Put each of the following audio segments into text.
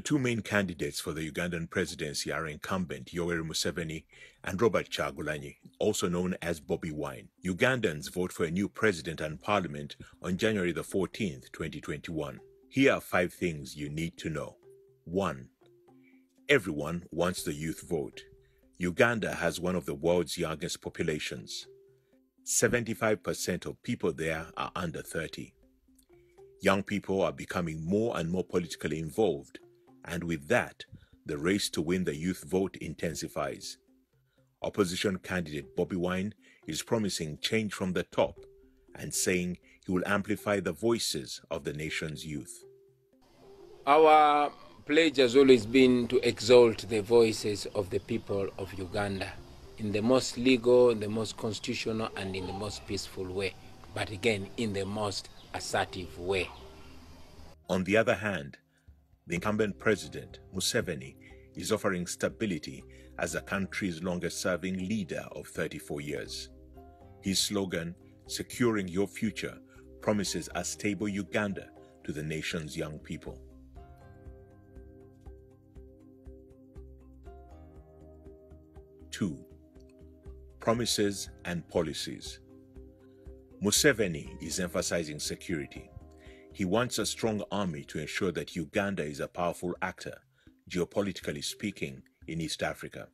two main candidates for the Ugandan presidency are incumbent Yoweri Museveni and Robert Kyagulanyi, also known as Bobi Wine. Ugandans vote for a new president and parliament on January the 14th, 2021. Here are 5 things you need to know. 1. Everyone wants the youth vote. Uganda has one of the world's youngest populations. 75% of people there are under 30. Young people are becoming more and more politically involved, and with that, the race to win the youth vote intensifies. Opposition candidate Bobi Wine is promising change from the top and saying he will amplify the voices of the nation's youth. Our pledge has always been to exalt the voices of the people of Uganda in the most legal, in the most constitutional, and in the most peaceful way, but again, in the most assertive way. On the other hand, the incumbent president, Museveni, is offering stability as the country's longest-serving leader of 34 years. His slogan, "Securing Your Future," promises a stable Uganda to the nation's young people. 2. Promises and policies. Museveni is emphasizing security. He wants a strong army to ensure that Uganda is a powerful actor, geopolitically speaking, in East Africa.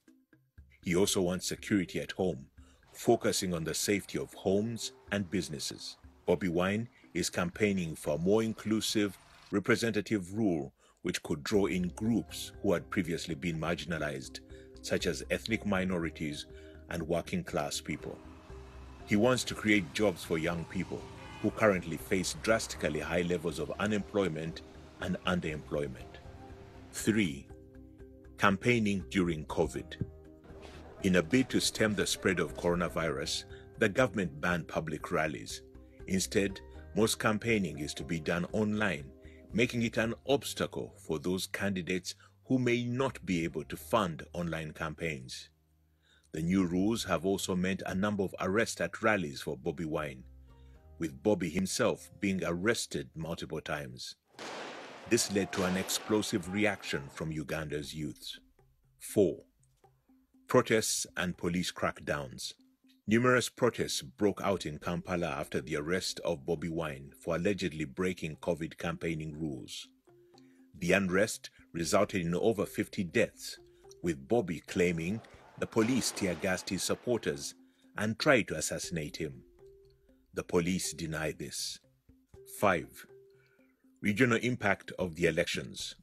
He also wants security at home, focusing on the safety of homes and businesses. Bobi Wine is campaigning for a more inclusive, representative rule which could draw in groups who had previously been marginalized, such as ethnic minorities and working-class people. He wants to create jobs for young people who currently face drastically high levels of unemployment and underemployment. 3. Campaigning during COVID. In a bid to stem the spread of coronavirus, the government banned public rallies. Instead, most campaigning is to be done online, making it an obstacle for those candidates who may not be able to fund online campaigns. The new rules have also meant a number of arrests at rallies for Bobi Wine, with Bobi himself being arrested multiple times. This led to an explosive reaction from Uganda's youths. 4. Protests and police crackdowns. Numerous protests broke out in Kampala after the arrest of Bobi Wine for allegedly breaking COVID campaigning rules. The unrest resulted in over 50 deaths, with Bobi claiming the police tear-gassed his supporters and tried to assassinate him. The police deny this. 5. Regional impact of the elections.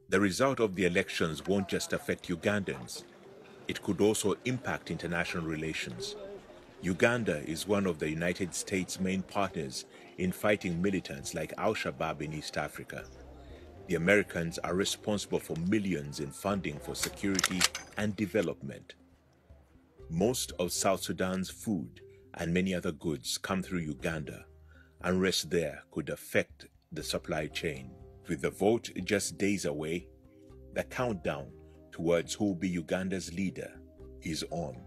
The result of the elections won't just affect Ugandans. It could also impact international relations. Uganda is one of the United States' main partners in fighting militants like Al-Shabaab in East Africa. The Americans are responsible for millions in funding for security and development. Most of South Sudan's food and many other goods come through Uganda. Unrest there could affect the supply chain. With the vote just days away, the countdown towards who will be Uganda's leader is on.